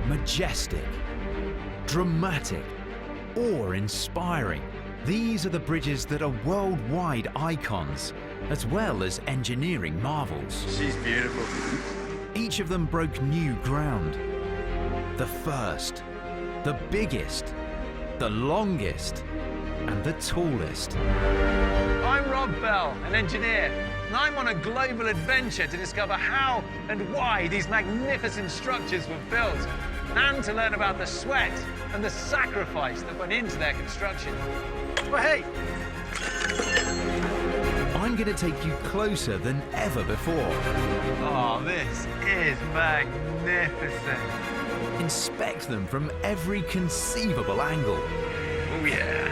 majestic, dramatic, awe-inspiring. These are the bridges that are worldwide icons, as well as engineering marvels. She's beautiful. Each of them broke new ground. The first, the biggest, the longest, and the tallest. I'm Rob Bell, an engineer, and I'm on a global adventure to discover how and why these magnificent structures were built, and to learn about the sweat and the sacrifice that went into their construction. Well, hey! I'm going to take you closer than ever before. Oh, this is magnificent. Inspect them from every conceivable angle. Oh, yeah.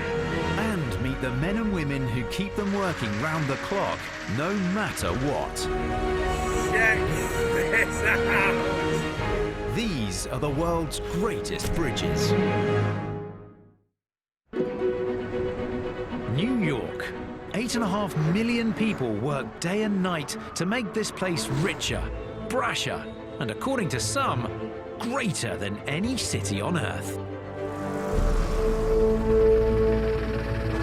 And meet the men and women who keep them working round the clock, no matter what. Check this out. These are the world's greatest bridges. New York. 8.5 million people work day and night to make this place richer, brasher, and according to some, greater than any city on Earth.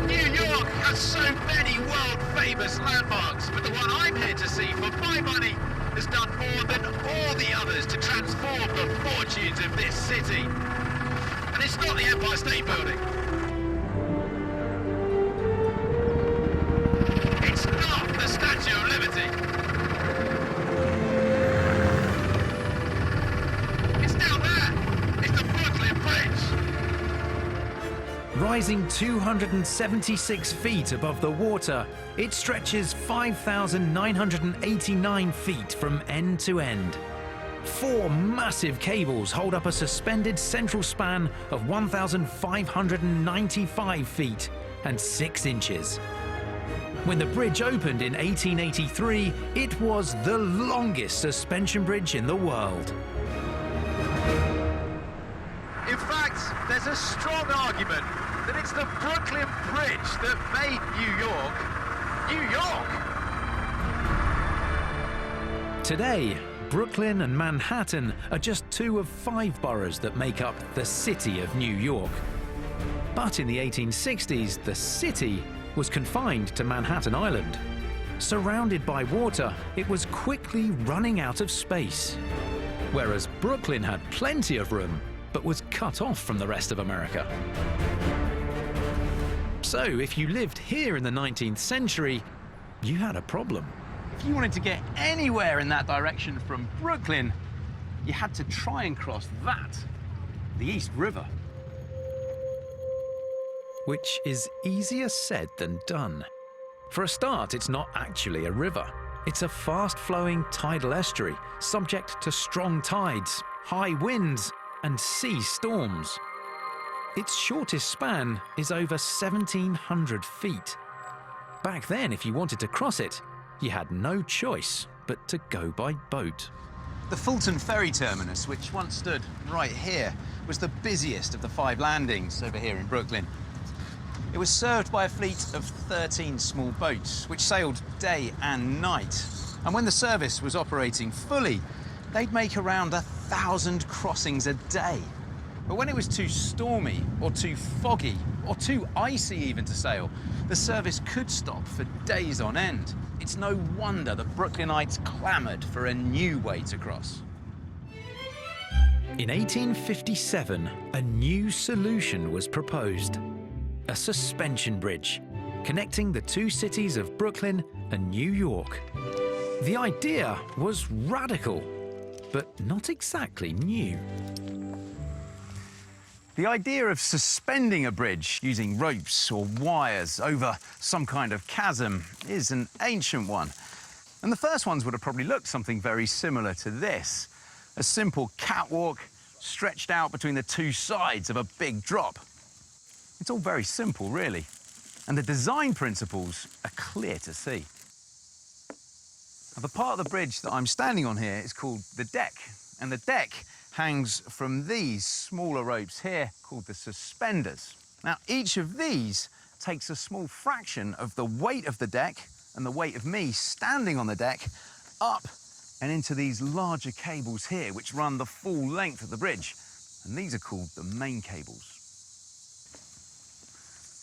New York has so many world-famous landmarks, but the one I'm here to see for my money has done more than all the others to transform the fortunes of this city. And it's not the Empire State Building. It's not the Statue of Liberty. It's down there. It's the Brooklyn Bridge. Rising 276 feet above the water, it stretches 5,989 feet from end to end. 4 massive cables hold up a suspended central span of 1,595 feet and 6 inches. When the bridge opened in 1883, it was the longest suspension bridge in the world. In fact, there's a strong argument that it's the Brooklyn Bridge that made New York, New York. Today, Brooklyn and Manhattan are just 2 of 5 boroughs that make up the city of New York. But in the 1860s, the city was confined to Manhattan Island. Surrounded by water, it was quickly running out of space. Whereas Brooklyn had plenty of room, but was cut off from the rest of America. So if you lived here in the 19th century, you had a problem. If you wanted to get anywhere in that direction from Brooklyn, you had to try and cross that, the East River. Which is easier said than done. For a start, it's not actually a river. It's a fast-flowing tidal estuary, subject to strong tides, high winds, and sea storms. Its shortest span is over 1,700 feet. Back then, if you wanted to cross it, you had no choice but to go by boat. The Fulton Ferry Terminus, which once stood right here, was the busiest of the 5 landings over here in Brooklyn. It was served by a fleet of 13 small boats, which sailed day and night. And when the service was operating fully, they'd make around 1,000 crossings a day. But when it was too stormy, or too foggy, or too icy even to sail, the service could stop for days on end. It's no wonder the Brooklynites clamoured for a new way to cross. In 1857, a new solution was proposed. A suspension bridge, connecting the 2 cities of Brooklyn and New York. The idea was radical, but not exactly new. The idea of suspending a bridge using ropes or wires over some kind of chasm is an ancient one. And the first ones would have probably looked something very similar to this. A simple catwalk stretched out between the 2 sides of a big drop. It's all very simple, really. And the design principles are clear to see. Now, the part of the bridge that I'm standing on here is called the deck. And the deck hangs from these smaller ropes here called the suspenders. Now, each of these takes a small fraction of the weight of the deck and the weight of me standing on the deck up and into these larger cables here, which run the full length of the bridge. and these are called the main cables.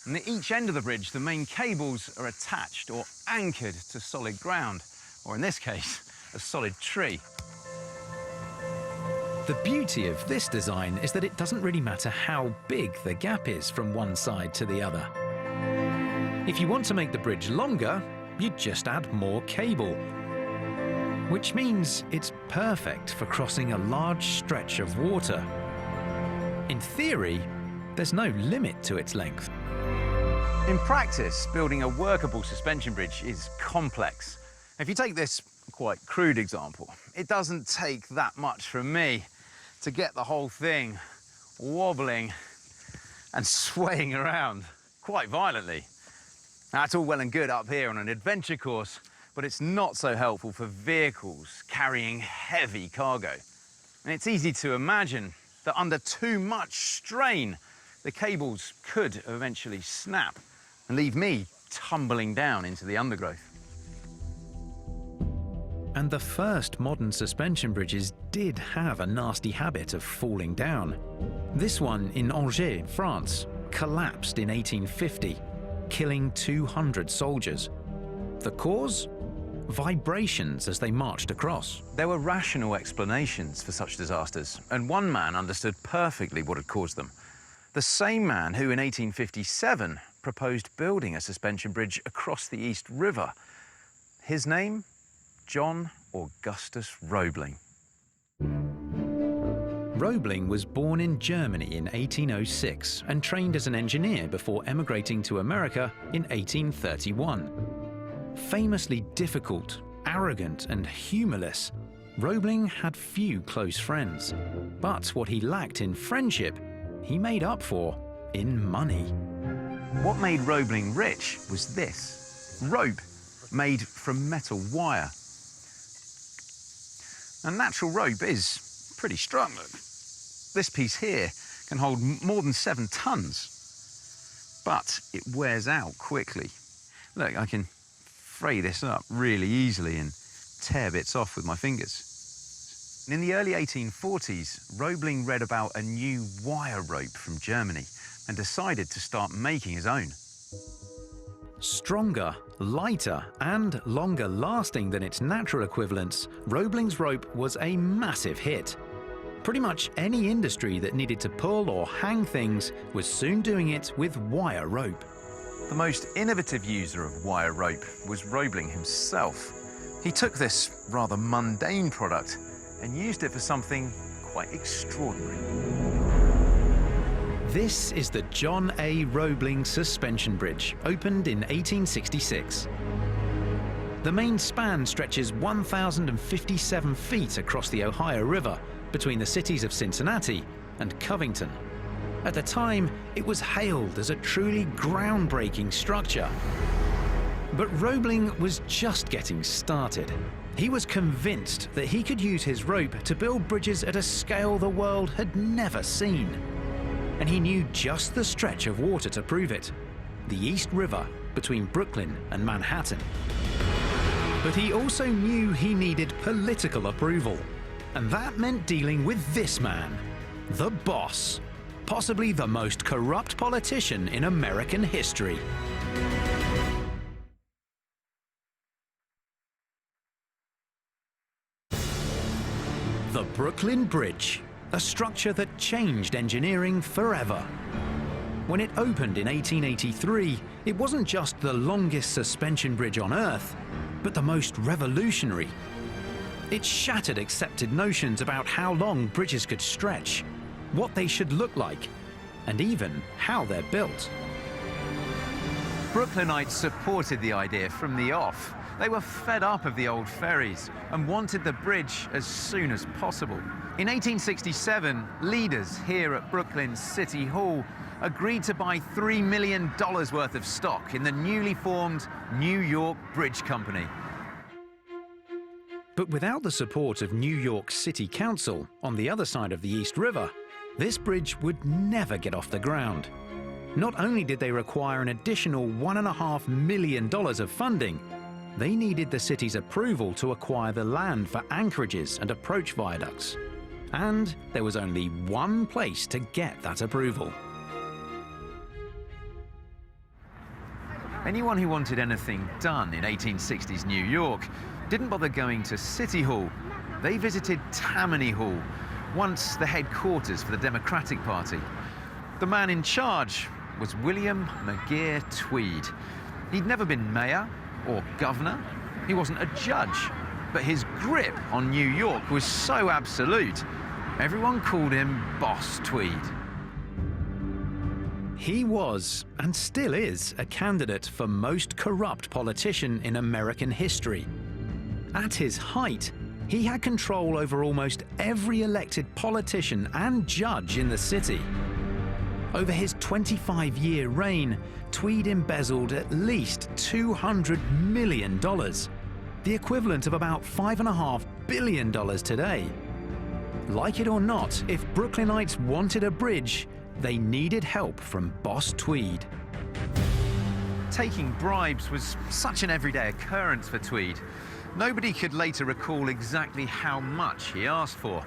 And at each end of the bridge, the main cables are attached or anchored to solid ground, or in this case, a solid tree. The beauty of this design is that it doesn't really matter how big the gap is from one side to the other. If you want to make the bridge longer, you just add more cable, which means it's perfect for crossing a large stretch of water. In theory, there's no limit to its length. In practice, building a workable suspension bridge is complex. If you take this quite crude example, it doesn't take that much from me to get the whole thing wobbling and swaying around quite violently. Now, that's all well and good up here on an adventure course, but it's not so helpful for vehicles carrying heavy cargo. And it's easy to imagine that under too much strain, the cables could eventually snap and leave me tumbling down into the undergrowth. And the first modern suspension bridges did have a nasty habit of falling down. This one in Angers, France, collapsed in 1850, killing 200 soldiers. The cause? Vibrations as they marched across. There were rational explanations for such disasters, and one man understood perfectly what had caused them. The same man who in 1857 proposed building a suspension bridge across the East River. His name? John Augustus Roebling. Roebling was born in Germany in 1806 and trained as an engineer before emigrating to America in 1831. Famously difficult, arrogant and humorless, Roebling had few close friends. But what he lacked in friendship, he made up for in money. What made Roebling rich was this: rope made from metal wire. And natural rope is pretty strong, look. This piece here can hold more than 7 tons, but it wears out quickly. Look, I can fray this up really easily and tear bits off with my fingers. In the early 1840s, Roebling read about a new wire rope from Germany and decided to start making his own. Stronger, lighter and longer lasting than its natural equivalents, Roebling's rope was a massive hit. Pretty much any industry that needed to pull or hang things was soon doing it with wire rope. The most innovative user of wire rope was Roebling himself. He took this rather mundane product and used it for something quite extraordinary. This is the John A. Roebling Suspension Bridge, opened in 1866. The main span stretches 1,057 feet across the Ohio River between the cities of Cincinnati and Covington. At the time, it was hailed as a truly groundbreaking structure. But Roebling was just getting started. He was convinced that he could use his rope to build bridges at a scale the world had never seen. And he knew just the stretch of water to prove it: the East River between Brooklyn and Manhattan. But he also knew he needed political approval. And that meant dealing with this man, the boss, possibly the most corrupt politician in American history. The Brooklyn Bridge, a structure that changed engineering forever. When it opened in 1883, it wasn't just the longest suspension bridge on Earth, but the most revolutionary. It shattered accepted notions about how long bridges could stretch, what they should look like, and even how they're built. Brooklynites supported the idea from the off. They were fed up of the old ferries and wanted the bridge as soon as possible. In 1867, leaders here at Brooklyn's City Hall agreed to buy $3 million worth of stock in the newly formed New York Bridge Company. But without the support of New York City Council on the other side of the East River, this bridge would never get off the ground. Not only did they require an additional $1.5 million of funding, they needed the city's approval to acquire the land for anchorages and approach viaducts. And there was only one place to get that approval. Anyone who wanted anything done in 1860s New York didn't bother going to City Hall. They visited Tammany Hall, once the headquarters for the Democratic Party. The man in charge was William McGeer Tweed. He'd never been mayor or governor. He wasn't a judge. But his grip on New York was so absolute, everyone called him Boss Tweed. He was, and still is, a candidate for most corrupt politician in American history. At his height, he had control over almost every elected politician and judge in the city. Over his 25-year reign, Tweed embezzled at least $200 million, the equivalent of about $5.5 billion today. Like it or not, if Brooklynites wanted a bridge, they needed help from Boss Tweed. Taking bribes was such an everyday occurrence for Tweed. Nobody could later recall exactly how much he asked for,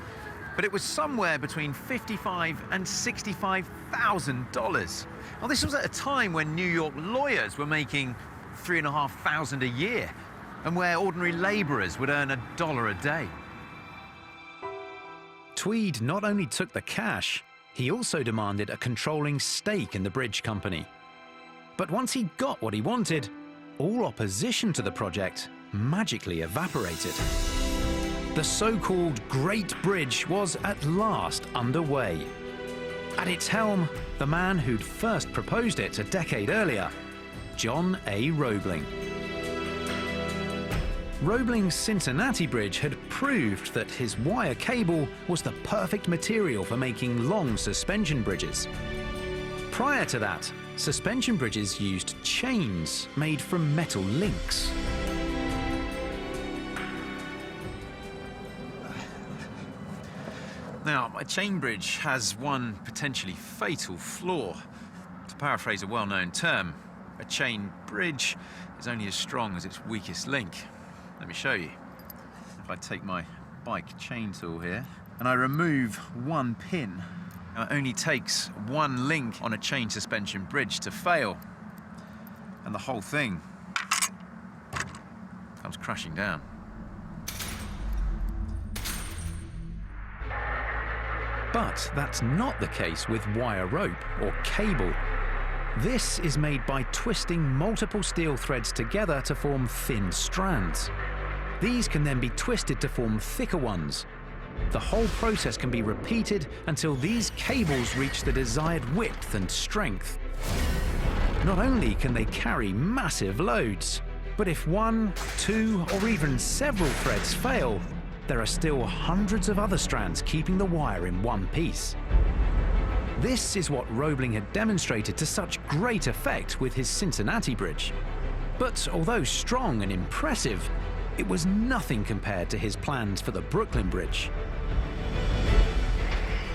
but it was somewhere between $55,000 and $65,000. Now, this was at a time when New York lawyers were making $3,500 a year, and where ordinary labourers would earn $1 a day. Tweed not only took the cash, he also demanded a controlling stake in the bridge company. But once he got what he wanted, all opposition to the project magically evaporated. The so-called Great Bridge was at last underway. At its helm, the man who'd first proposed it a decade earlier, John A. Roebling. Roebling's Cincinnati Bridge had proved that his wire cable was the perfect material for making long suspension bridges. Prior to that, suspension bridges used chains made from metal links. Now, a chain bridge has one potentially fatal flaw. To paraphrase a well-known term, a chain bridge is only as strong as its weakest link. Let me show you. If I take my bike chain tool here and I remove one pin, it only takes one link on a chain suspension bridge to fail, and the whole thing comes crashing down. But that's not the case with wire rope or cable. This is made by twisting multiple steel threads together to form thin strands. These can then be twisted to form thicker ones. The whole process can be repeated until these cables reach the desired width and strength. Not only can they carry massive loads, but if one, two, or even several threads fail, there are still hundreds of other strands keeping the wire in one piece. This is what Roebling had demonstrated to such great effect with his Cincinnati Bridge. But although strong and impressive, it was nothing compared to his plans for the Brooklyn Bridge.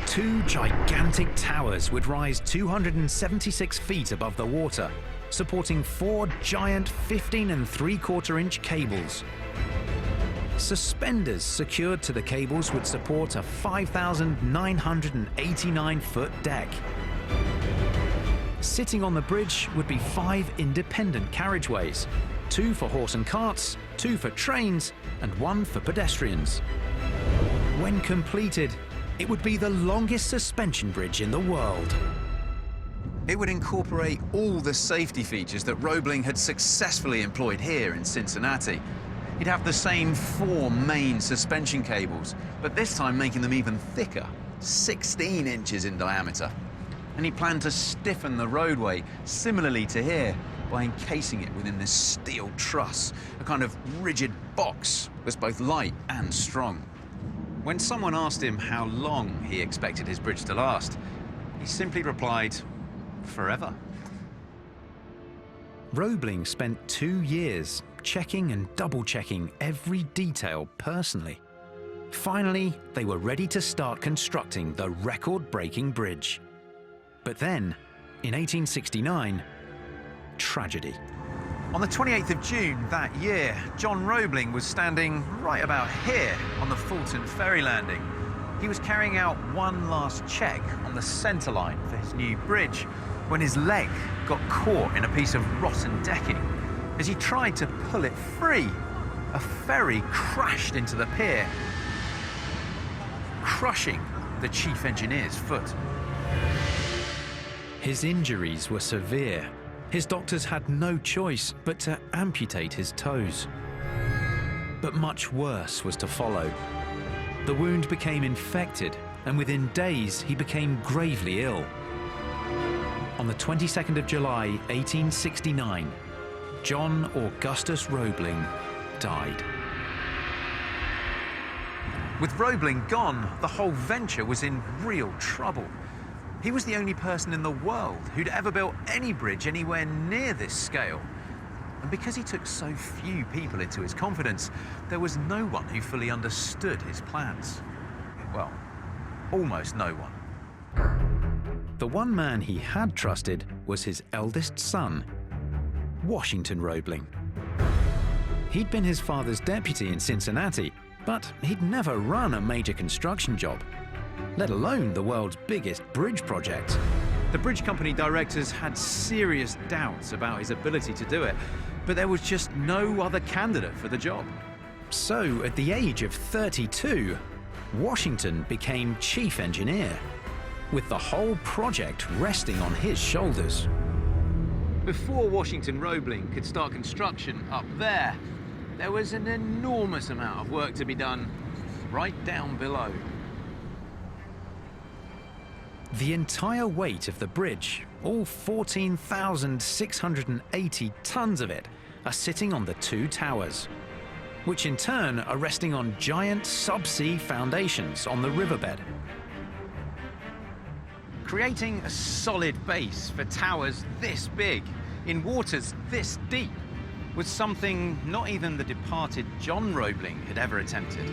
Two gigantic towers would rise 276 feet above the water, supporting four giant 15 3/4-inch cables. Suspenders secured to the cables would support a 5,989-foot deck. Sitting on the bridge would be 5 independent carriageways, 2 for horse and carts, 2 for trains, and 1 for pedestrians. When completed, it would be the longest suspension bridge in the world. It would incorporate all the safety features that Roebling had successfully employed here in Cincinnati. He'd have the same 4 main suspension cables, but this time making them even thicker, 16 inches in diameter. And he planned to stiffen the roadway similarly to here by encasing it within this steel truss, a kind of rigid box that's both light and strong. When someone asked him how long he expected his bridge to last, he simply replied, "Forever." Roebling spent 2 years checking and double-checking every detail personally. Finally, they were ready to start constructing the record-breaking bridge. But then, in 1869, tragedy. On the 28th of June that year, John Roebling was standing right about here on the Fulton ferry landing. He was carrying out one last check on the centre line for his new bridge when his leg got caught in a piece of rotten decking. As he tried to pull it free, a ferry crashed into the pier, crushing the chief engineer's foot. His injuries were severe. His doctors had no choice but to amputate his toes. But much worse was to follow. The wound became infected, and within days he became gravely ill. On the 22nd of July, 1869, John Augustus Roebling died. With Roebling gone, the whole venture was in real trouble. He was the only person in the world who'd ever built any bridge anywhere near this scale. And because he took so few people into his confidence, there was no one who fully understood his plans. Well, almost no one. The one man he had trusted was his eldest son, Washington Roebling. He'd been his father's deputy in Cincinnati, but he'd never run a major construction job, let alone the world's biggest bridge project. The bridge company directors had serious doubts about his ability to do it, but there was just no other candidate for the job. So, at the age of 32, Washington became chief engineer, with the whole project resting on his shoulders. Before Washington Roebling could start construction up there was an enormous amount of work to be done right down below. The entire weight of the bridge, all 14,680 tons of it, are sitting on the two towers, which in turn are resting on giant subsea foundations on the riverbed. Creating a solid base for towers this big, in waters this deep, was something not even the departed John Roebling had ever attempted.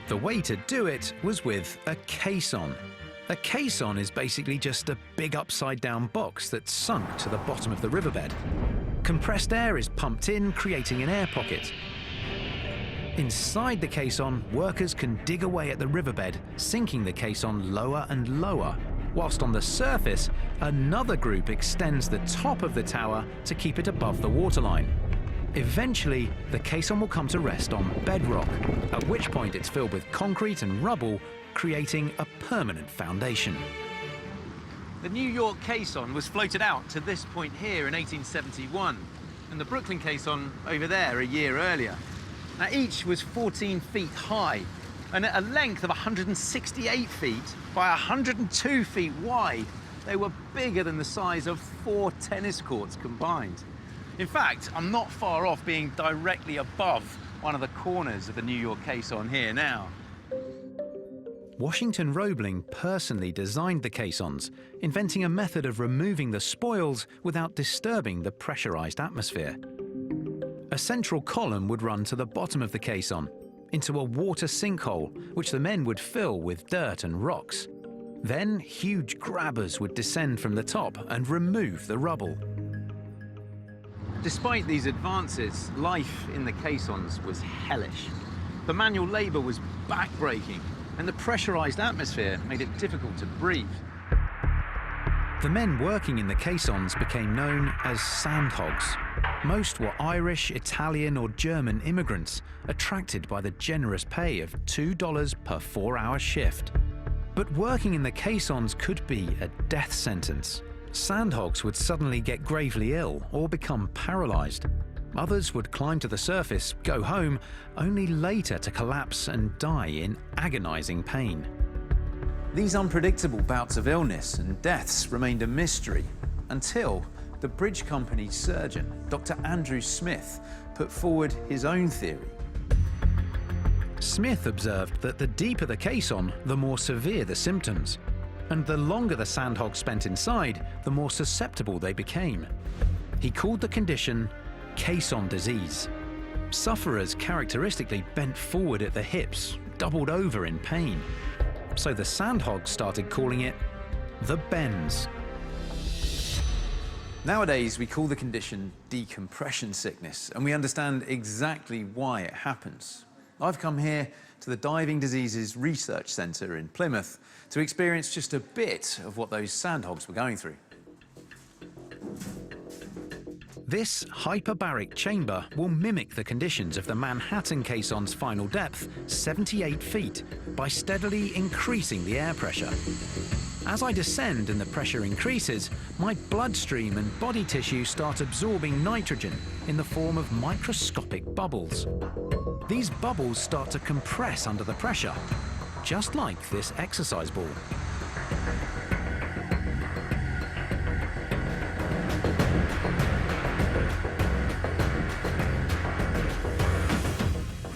The way to do it was with a caisson. A caisson is basically just a big upside-down box that's sunk to the bottom of the riverbed. Compressed air is pumped in, creating an air pocket. Inside the caisson, workers can dig away at the riverbed, sinking the caisson lower and lower, whilst on the surface, another group extends the top of the tower to keep it above the waterline. Eventually, the caisson will come to rest on bedrock, at which point it's filled with concrete and rubble, creating a permanent foundation. The New York caisson was floated out to this point here in 1871, and the Brooklyn caisson over there a year earlier. Now, each was 14 feet high, and at a length of 168 feet by 102 feet wide, they were bigger than the size of 4 tennis courts combined. In fact, I'm not far off being directly above one of the corners of the New York caisson here now. Washington Roebling personally designed the caissons, inventing a method of removing the spoils without disturbing the pressurized atmosphere. A central column would run to the bottom of the caisson, into a water sinkhole, which the men would fill with dirt and rocks. Then huge grabbers would descend from the top and remove the rubble. Despite these advances, life in the caissons was hellish. The manual labor was backbreaking, and the pressurized atmosphere made it difficult to breathe. The men working in the caissons became known as sandhogs. Most were Irish, Italian, or German immigrants, attracted by the generous pay of $2 per 4-hour shift. But working in the caissons could be a death sentence. Sandhogs would suddenly get gravely ill or become paralyzed. Others would climb to the surface, go home, only later to collapse and die in agonizing pain. These unpredictable bouts of illness and deaths remained a mystery until the bridge company's surgeon, Dr. Andrew Smith, put forward his own theory. Smith observed that the deeper the caisson, the more severe the symptoms, and the longer the sandhog spent inside, the more susceptible they became. He called the condition caisson disease. Sufferers characteristically bent forward at the hips, doubled over in pain. So the sandhogs started calling it the bends. Nowadays, we call the condition decompression sickness, and we understand exactly why it happens. I've come here to the Diving Diseases Research Centre in Plymouth to experience just a bit of what those sandhogs were going through. This hyperbaric chamber will mimic the conditions of the Manhattan caisson's final depth, 78 feet, by steadily increasing the air pressure. As I descend and the pressure increases, my bloodstream and body tissue start absorbing nitrogen in the form of microscopic bubbles. These bubbles start to compress under the pressure, just like this exercise ball.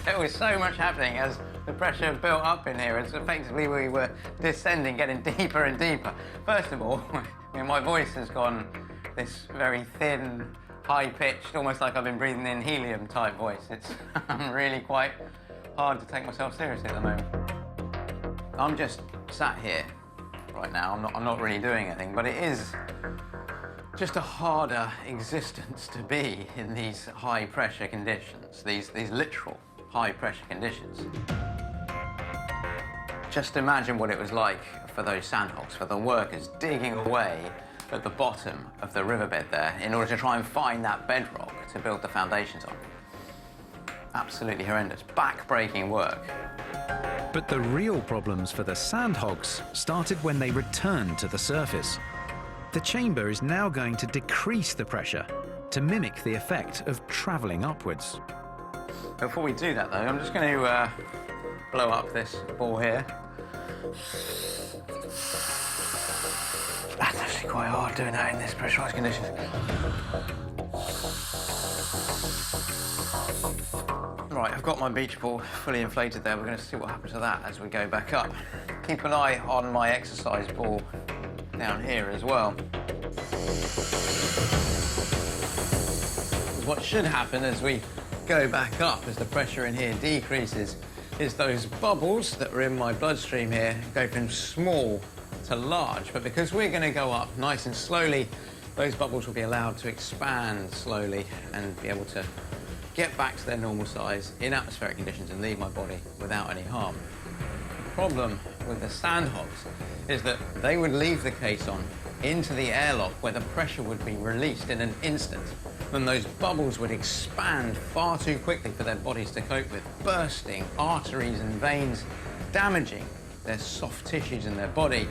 There was so much happening as the pressure built up in here. It's effectively we were descending, getting deeper and deeper. First of all, my voice has gone this very thin, high-pitched, almost like I've been breathing in helium type voice. It's really quite hard to take myself seriously at the moment. I'm just sat here right now. I'm not really doing anything, but it is just a harder existence to be in these high-pressure conditions, these literal high-pressure conditions. Just imagine what it was like for those sandhogs, for the workers digging away at the bottom of the riverbed there in order to try and find that bedrock to build the foundations on. Absolutely horrendous, back-breaking work. But the real problems for the sandhogs started when they returned to the surface. The chamber is now going to decrease the pressure to mimic the effect of travelling upwards. Before we do that, though, I'm just going to blow up this ball here. That's actually quite hard doing that in this pressurised conditions. Right, I've got my beach ball fully inflated there. We're going to see what happens to that as we go back up. Keep an eye on my exercise ball down here as well. What should happen as we go back up, as the pressure in here decreases, is those bubbles that are in my bloodstream here go from small to large. But because we're going to go up nice and slowly, those bubbles will be allowed to expand slowly and be able to get back to their normal size in atmospheric conditions and leave my body without any harm. The problem with the sandhogs is that they would leave the caisson into the airlock where the pressure would be released in an instant. Then those bubbles would expand far too quickly for their bodies to cope with, bursting arteries and veins, damaging their soft tissues in their body,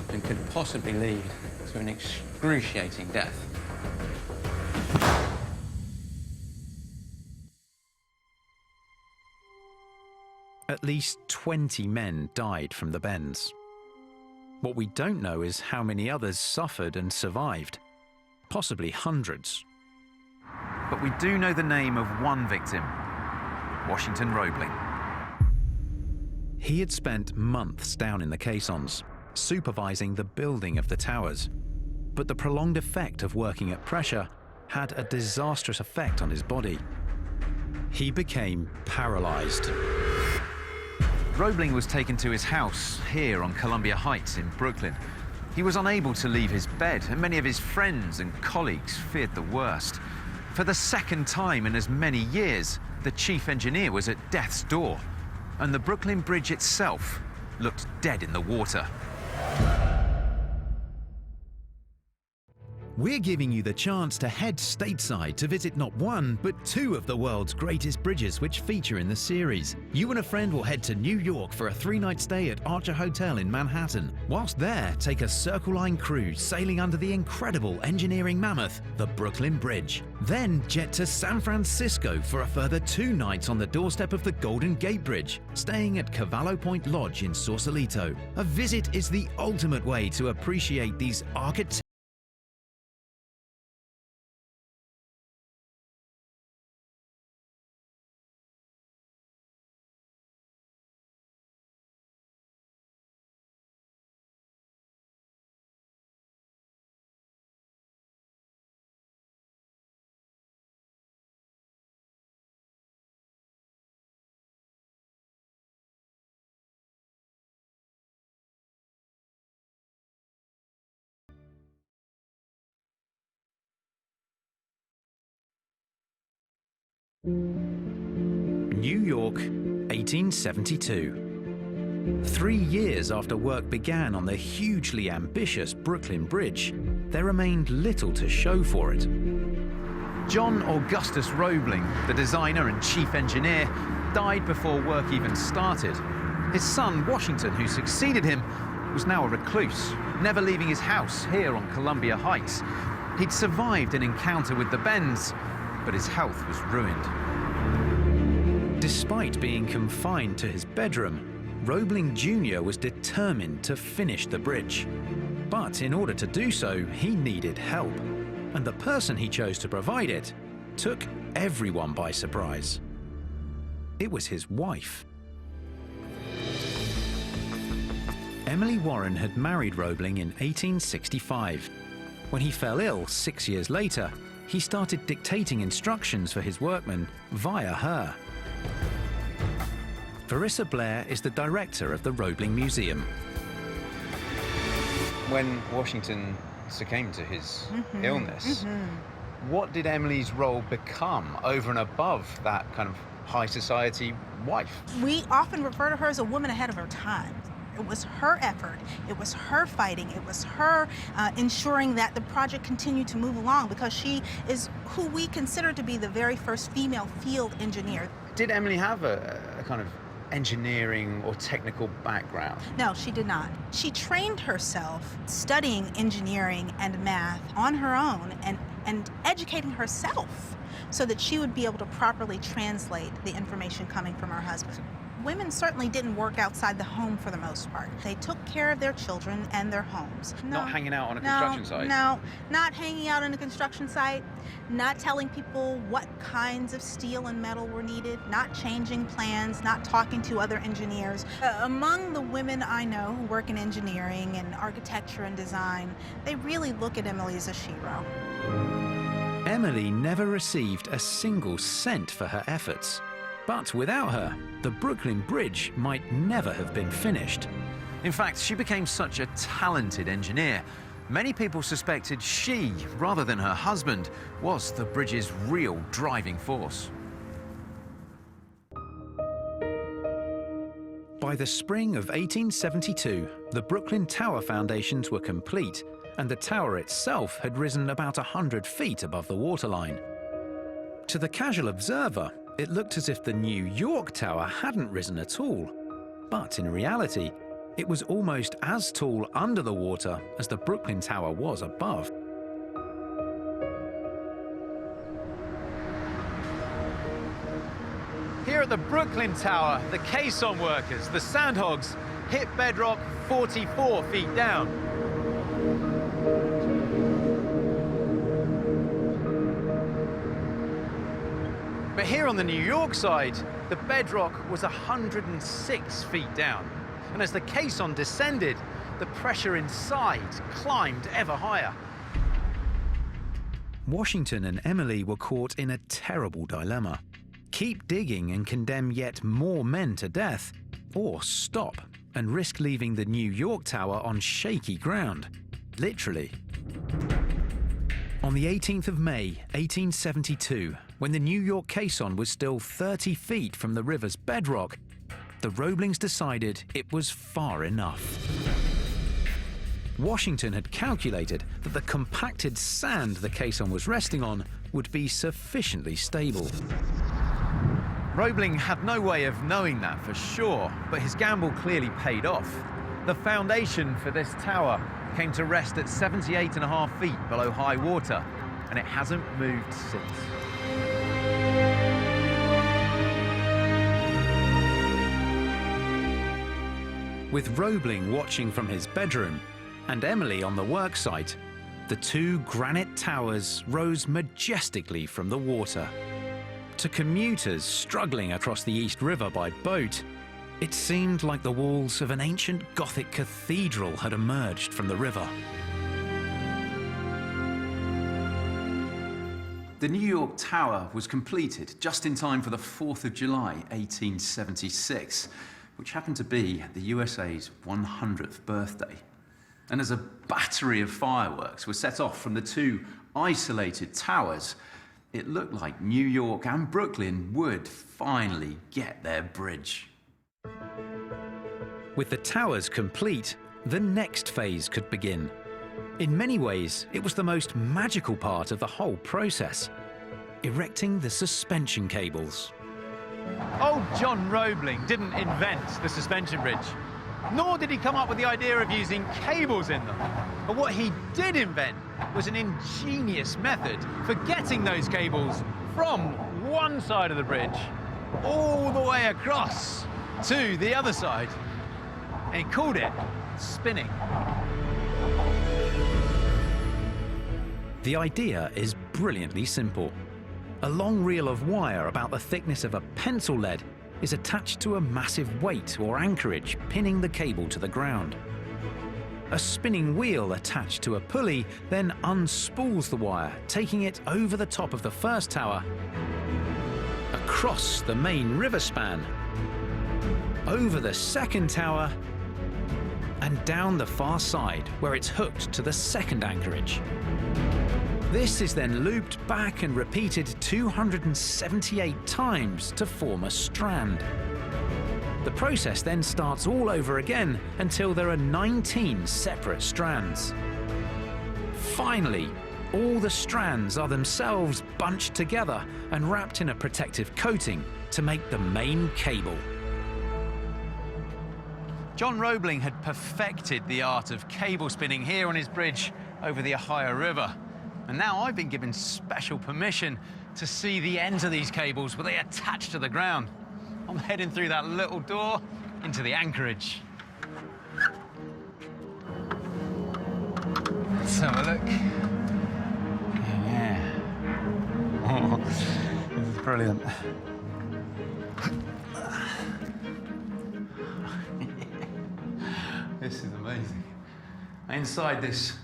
and could possibly lead to an excruciating death. At least 20 men died from the bends. What we don't know is how many others suffered and survived, possibly hundreds. But we do know the name of one victim, Washington Roebling. He had spent months down in the caissons, supervising the building of the towers. But the prolonged effect of working at pressure had a disastrous effect on his body. He became paralyzed. Roebling was taken to his house here on Columbia Heights in Brooklyn. He was unable to leave his bed, and many of his friends and colleagues feared the worst. For the second time in as many years, the chief engineer was at death's door, and the Brooklyn Bridge itself looked dead in the water. We're giving you the chance to head stateside to visit not one, but two of the world's greatest bridges which feature in the series. You and a friend will head to New York for a 3-night stay at Archer Hotel in Manhattan. Whilst there, take a Circle Line cruise sailing under the incredible engineering mammoth, the Brooklyn Bridge. Then jet to San Francisco for a further 2 nights on the doorstep of the Golden Gate Bridge, staying at Cavallo Point Lodge in Sausalito. A visit is the ultimate way to appreciate these architectural New York 1872. 3 years after work began on the hugely ambitious Brooklyn Bridge, there remained little to show for it. John Augustus Roebling, the designer and chief engineer, died before work even started. His son, Washington, who succeeded him, was now a recluse, never leaving his house here on Columbia Heights. He'd survived an encounter with the Bends, but his health was ruined. Despite being confined to his bedroom, Roebling Jr. was determined to finish the bridge. But in order to do so, he needed help. And the person he chose to provide it took everyone by surprise. It was his wife. Emily Warren had married Roebling in 1865. When he fell ill 6 years later, he started dictating instructions for his workmen via her. Verissa Blair is the director of the Roebling Museum. When Washington succumbed to his illness, what did Emily's role become over and above that kind of high society wife? We often refer to her as a woman ahead of her time. It was her effort, it was her fighting, it was her ensuring that the project continued to move along, because she is who we consider to be the very first female field engineer. Did Emily have a kind of engineering or technical background? No, she did not. She trained herself studying engineering and math on her own and educating herself so that she would be able to properly translate the information coming from her husband. Women certainly didn't work outside the home for the most part. They took care of their children and their homes. Not hanging out on a construction site? No, not hanging out on a construction site, not telling people what kinds of steel and metal were needed, not changing plans, not talking to other engineers. Among the women I know who work in engineering and architecture and design, they really look at Emily as a shero. Emily never received a single cent for her efforts. But without her, the Brooklyn Bridge might never have been finished. In fact, she became such a talented engineer. Many people suspected she, rather than her husband, was the bridge's real driving force. By the spring of 1872, the Brooklyn Tower foundations were complete, and the tower itself had risen about 100 feet above the waterline. To the casual observer, it looked as if the New York Tower hadn't risen at all. But in reality, it was almost as tall under the water as the Brooklyn Tower was above. Here at the Brooklyn Tower, the caisson workers, the sandhogs, hit bedrock 44 feet down. But here on the New York side, the bedrock was 106 feet down. And as the caisson descended, the pressure inside climbed ever higher. Washington and Emily were caught in a terrible dilemma. Keep digging and condemn yet more men to death, or stop and risk leaving the New York Tower on shaky ground. Literally. On the 18th of May, 1872, when the New York caisson was still 30 feet from the river's bedrock, the Roeblings decided it was far enough. Washington had calculated that the compacted sand the caisson was resting on would be sufficiently stable. Roebling had no way of knowing that for sure, but his gamble clearly paid off. The foundation for this tower came to rest at 78.5 feet below high water, and it hasn't moved since. With Roebling watching from his bedroom and Emily on the worksite, the two granite towers rose majestically from the water. To commuters struggling across the East River by boat, it seemed like the walls of an ancient Gothic cathedral had emerged from the river. The New York Tower was completed just in time for the 4th of July, 1876, which happened to be the USA's 100th birthday. And as a battery of fireworks were set off from the two isolated towers, It looked like New York and Brooklyn would finally get their bridge. With the towers complete, the next phase could begin. In many ways, it was the most magical part of the whole process: erecting the suspension cables. Old John Roebling didn't invent the suspension bridge, nor did he come up with the idea of using cables in them. But what he did invent was an ingenious method for getting those cables from one side of the bridge all the way across to the other side. And he called it spinning. The idea is brilliantly simple. A long reel of wire about the thickness of a pencil lead is attached to a massive weight or anchorage pinning the cable to the ground. A spinning wheel attached to a pulley then unspools the wire, taking it over the top of the first tower, across the main river span, over the second tower, and down the far side where it's hooked to the second anchorage. This is then looped back and repeated 278 times to form a strand. The process then starts all over again until there are 19 separate strands. Finally, all the strands are themselves bunched together and wrapped in a protective coating to make the main cable. John Roebling had perfected the art of cable spinning here on his bridge over the Ohio River. And now I've been given special permission to see the ends of these cables where they attach to the ground. I'm heading through that little door into the anchorage. Let's have a look. Yeah. Oh, this is brilliant. This is amazing. Inside this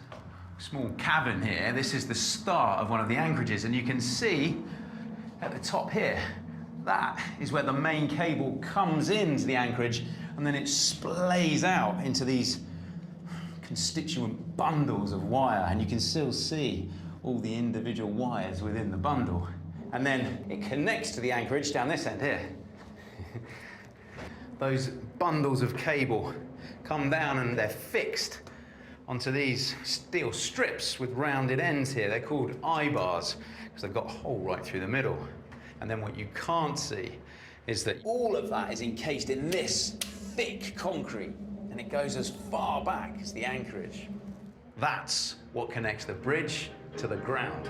small cabin here, this is the start of one of the anchorages, and you can see at the top here, that is where the main cable comes into the anchorage, and then it splays out into these constituent bundles of wire, and you can still see all the individual wires within the bundle. And then it connects to the anchorage down this end here. Those bundles of cable come down and they're fixed onto these steel strips with rounded ends here. They're called I-bars because they've got a hole right through the middle. And then what you can't see is that all of that is encased in this thick concrete, and it goes as far back as the anchorage. That's what connects the bridge to the ground.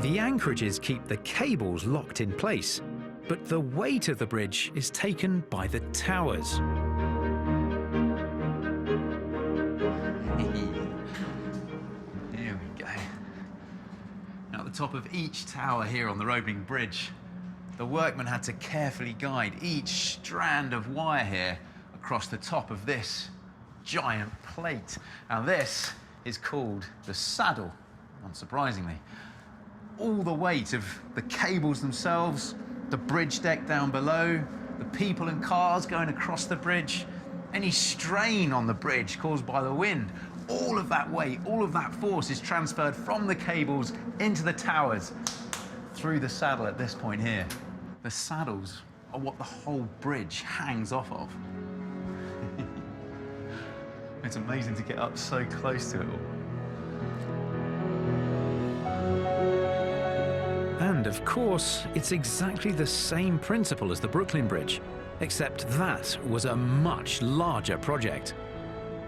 The anchorages keep the cables locked in place, but the weight of the bridge is taken by the towers. Here we go. Now, at the top of each tower here on the Roebling Bridge, the workmen had to carefully guide each strand of wire here across the top of this giant plate. Now, this is called the saddle, unsurprisingly. All the weight of the cables themselves, the bridge deck down below, the people and cars going across the bridge, any strain on the bridge caused by the wind, all of that weight, all of that force is transferred from the cables into the towers through the saddle at this point here. The saddles are what the whole bridge hangs off of. It's amazing to get up so close to it all. And of course, it's exactly the same principle as the Brooklyn Bridge, except that was a much larger project.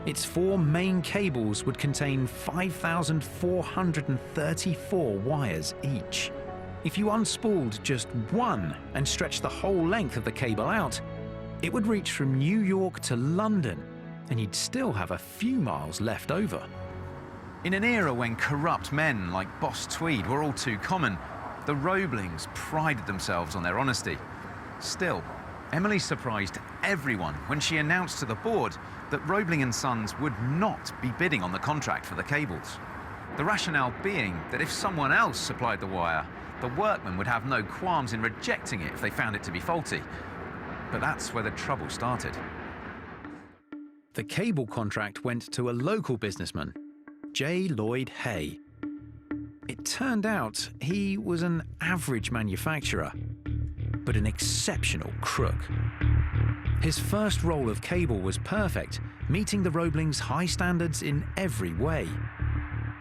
Its 4 main cables would contain 5,434 wires each. If you unspooled just one and stretched the whole length of the cable out, it would reach from New York to London, and you'd still have a few miles left over. In an era when corrupt men like Boss Tweed were all too common, the Roeblings prided themselves on their honesty. Still, Emily surprised everyone when she announced to the board that Roebling & Sons would not be bidding on the contract for the cables. The rationale being that if someone else supplied the wire, the workmen would have no qualms in rejecting it if they found it to be faulty. But that's where the trouble started. The cable contract went to a local businessman, J. Lloyd Hay. It turned out he was an average manufacturer, but an exceptional crook. His first roll of cable was perfect, meeting the Roeblings' high standards in every way.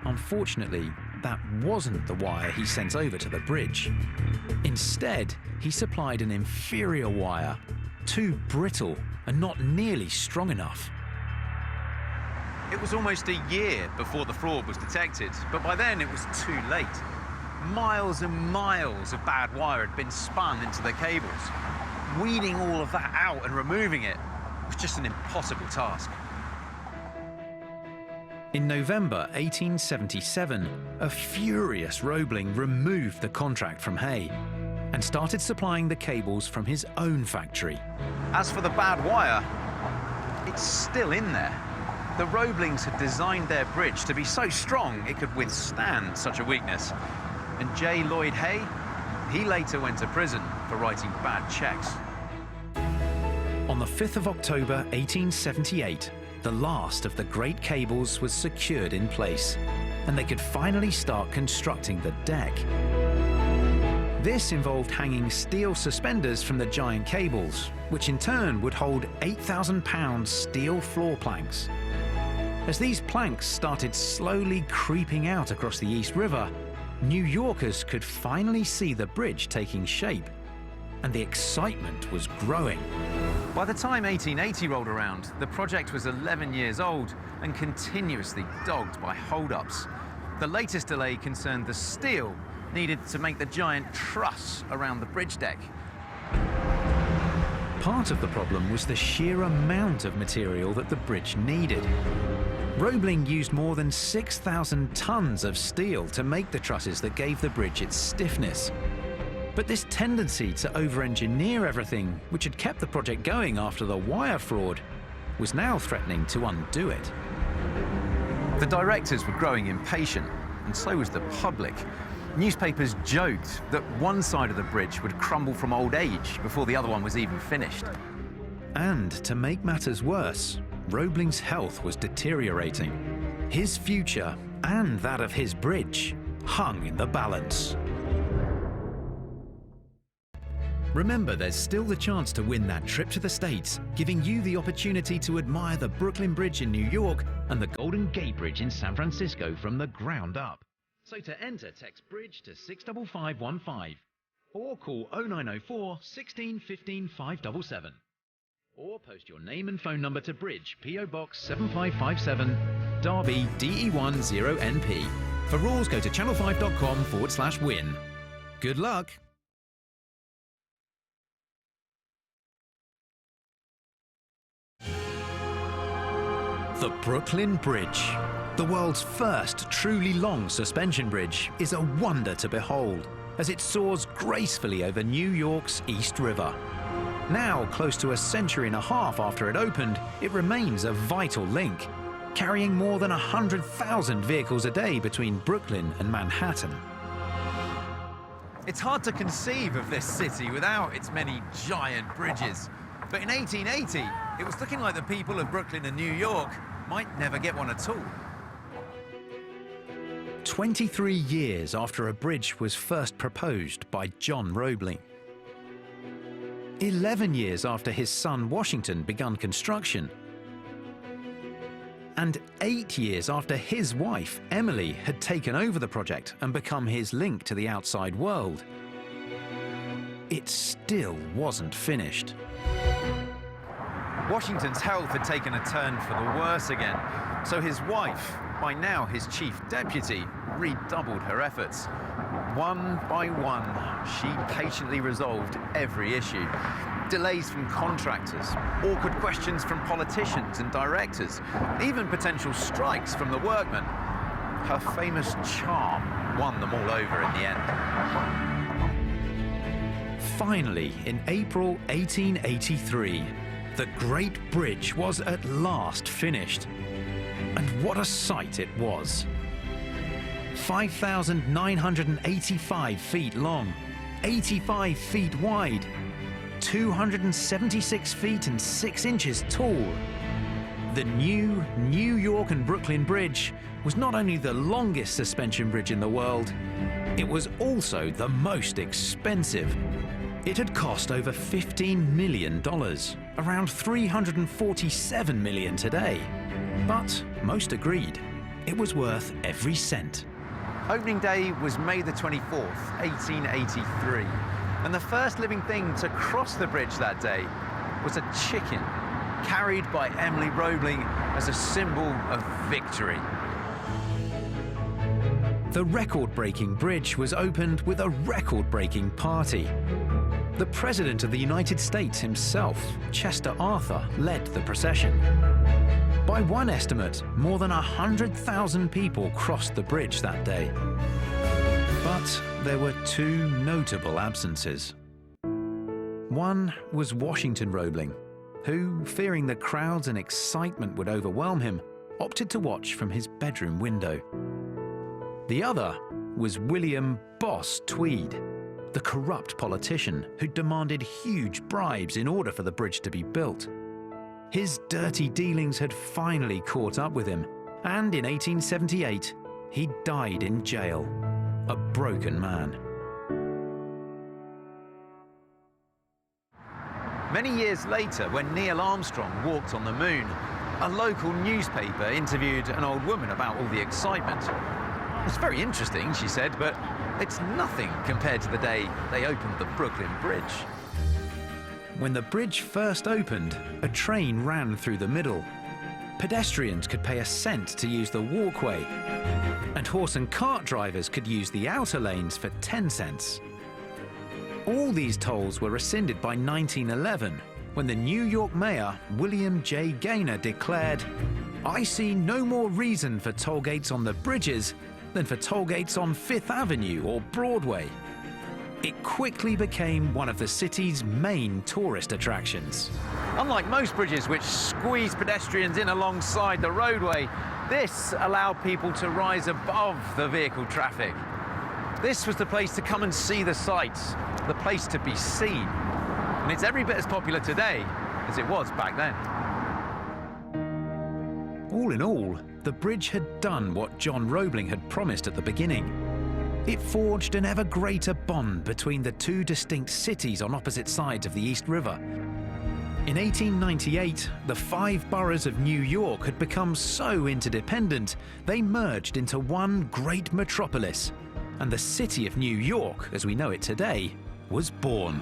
Unfortunately, that wasn't the wire he sent over to the bridge. Instead, he supplied an inferior wire, too brittle and not nearly strong enough. It was almost a year before the fraud was detected, but by then it was too late. Miles and miles of bad wire had been spun into the cables. Weeding all of that out and removing it was just an impossible task. In November 1877, a furious Roebling removed the contract from Hay and started supplying the cables from his own factory. As for the bad wire, it's still in there. The Roeblings had designed their bridge to be so strong it could withstand such a weakness. And J. Lloyd Hay, he later went to prison for writing bad checks. On the 5th of October 1878, the last of the great cables was secured in place, and they could finally start constructing the deck. This involved hanging steel suspenders from the giant cables, which in turn would hold 8,000-pound steel floor planks. As these planks started slowly creeping out across the East River, New Yorkers could finally see the bridge taking shape, and the excitement was growing. By the time 1880 rolled around, the project was 11 years old and continuously dogged by hold-ups. The latest delay concerned the steel needed to make the giant truss around the bridge deck. Part of the problem was the sheer amount of material that the bridge needed. Roebling used more than 6,000 tons of steel to make the trusses that gave the bridge its stiffness. But this tendency to over-engineer everything, which had kept the project going after the wire fraud, was now threatening to undo it. The directors were growing impatient, and so was the public. Newspapers joked that one side of the bridge would crumble from old age before the other one was even finished. And to make matters worse, Roebling's health was deteriorating. His future and that of his bridge hung in the balance. Remember, there's still the chance to win that trip to the States, giving you the opportunity to admire the Brooklyn Bridge in New York and the Golden Gate Bridge in San Francisco from the ground up. So to enter, text BRIDGE to 65515 or call 0904 16 15 577. Or post your name and phone number to Bridge, PO Box 7557, Derby, DE10NP. For rules, go to channel5.com/win. Good luck! The Brooklyn Bridge, the world's first truly long suspension bridge, is a wonder to behold as it soars gracefully over New York's East River. Now, close to a century and a half after it opened, it remains a vital link, carrying more than 100,000 vehicles a day between Brooklyn and Manhattan. It's hard to conceive of this city without its many giant bridges. But in 1880, it was looking like the people of Brooklyn and New York might never get one at all. 23 years after a bridge was first proposed by John Roebling. 11 years after his son Washington begun construction. And 8 years after his wife Emily had taken over the project and become his link to the outside world. It still wasn't finished. Washington's health had taken a turn for the worse again, so his wife, by now his chief deputy, redoubled her efforts. One by one, she patiently resolved every issue. Delays from contractors, awkward questions from politicians and directors, even potential strikes from the workmen. Her famous charm won them all over in the end. Finally, in April 1883, the Great Bridge was at last finished. And what a sight it was. 5,985 feet long, 85 feet wide, 276 feet and 6 inches tall. The new New York and Brooklyn Bridge was not only the longest suspension bridge in the world, it was also the most expensive. It had cost over $15 million, around $347 million today. But most agreed, it was worth every cent. Opening day was May the 24th, 1883. And the first living thing to cross the bridge that day was a chicken, carried by Emily Roebling as a symbol of victory. The record-breaking bridge was opened with a record-breaking party. The President of the United States himself, Chester Arthur, led the procession. By one estimate, more than 100,000 people crossed the bridge that day. But there were two notable absences. One was Washington Roebling, who, fearing the crowds and excitement would overwhelm him, opted to watch from his bedroom window. The other was William Boss Tweed, the corrupt politician who demanded huge bribes in order for the bridge to be built. His dirty dealings had finally caught up with him, and in 1878, he died in jail, a broken man. Many years later, when Neil Armstrong walked on the moon, a local newspaper interviewed an old woman about all the excitement. It's very interesting, she said, but it's nothing compared to the day they opened the Brooklyn Bridge. When the bridge first opened, a train ran through the middle. Pedestrians could pay a cent to use the walkway, and horse and cart drivers could use the outer lanes for 10 cents. All these tolls were rescinded by 1911, when the New York mayor, William J. Gaynor, declared, "I see no more reason for toll gates on the bridges than for toll gates on Fifth Avenue or Broadway." It quickly became one of the city's main tourist attractions. Unlike most bridges which squeeze pedestrians in alongside the roadway, this allowed people to rise above the vehicle traffic. This was the place to come and see the sights, the place to be seen. And it's every bit as popular today as it was back then. All in all, the bridge had done what John Roebling had promised at the beginning. It forged an ever greater bond between the two distinct cities on opposite sides of the East River. In 1898, the 5 boroughs of New York had become so interdependent, they merged into one great metropolis. And the city of New York, as we know it today, was born.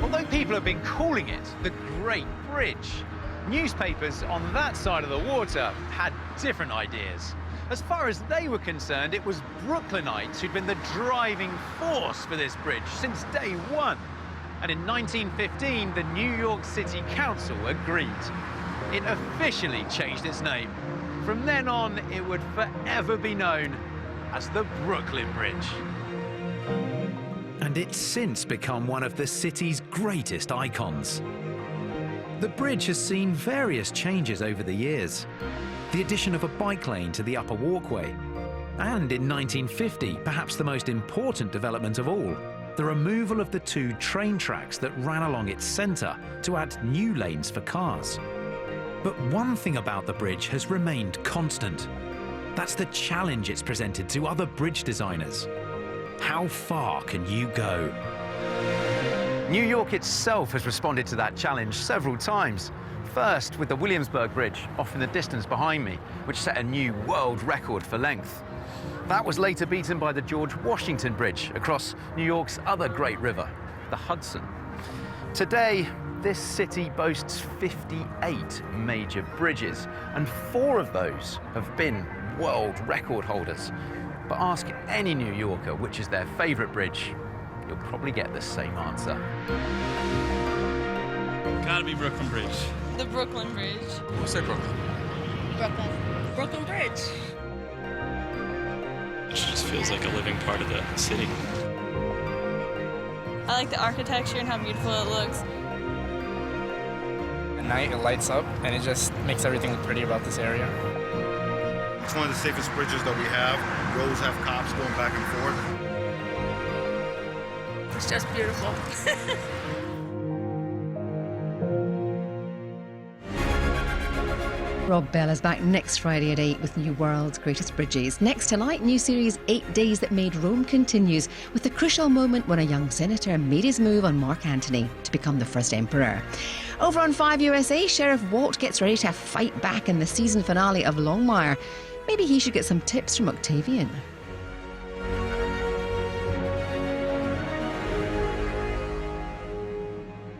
Although people have been calling it the Great Bridge, newspapers on that side of the water had different ideas. As far as they were concerned, it was Brooklynites who'd been the driving force for this bridge since day one. And in 1915, the New York City Council agreed. It officially changed its name. From then on, it would forever be known as the Brooklyn Bridge. And it's since become one of the city's greatest icons. The bridge has seen various changes over the years. The addition of a bike lane to the upper walkway. And in 1950, perhaps the most important development of all, the removal of the 2 train tracks that ran along its centre to add new lanes for cars. But one thing about the bridge has remained constant. That's the challenge it's presented to other bridge designers. How far can you go? New York itself has responded to that challenge several times. First with the Williamsburg Bridge, off in the distance behind me, which set a new world record for length. That was later beaten by the George Washington Bridge across New York's other great river, the Hudson. Today, this city boasts 58 major bridges, and 4 of those have been world record holders. But ask any New Yorker which is their favourite bridge, you'll probably get the same answer. Gotta be Brooklyn Bridge. The Brooklyn Bridge. Who said Brooklyn? Brooklyn. Brooklyn Bridge. It just feels like a living part of the city. I like the architecture and how beautiful it looks. At night, it lights up, and it just makes everything look pretty about this area. It's one of the safest bridges that we have. Roads have cops going back and forth. It's just beautiful. Rob Bell is back next Friday at 8 with new World's Greatest Bridges. Next tonight, new series 8 Days That Made Rome continues with the crucial moment when a young senator made his move on Mark Antony to become the first emperor. Over on 5 USA, Sheriff Walt gets ready to fight back in the season finale of Longmire. Maybe he should get some tips from Octavian.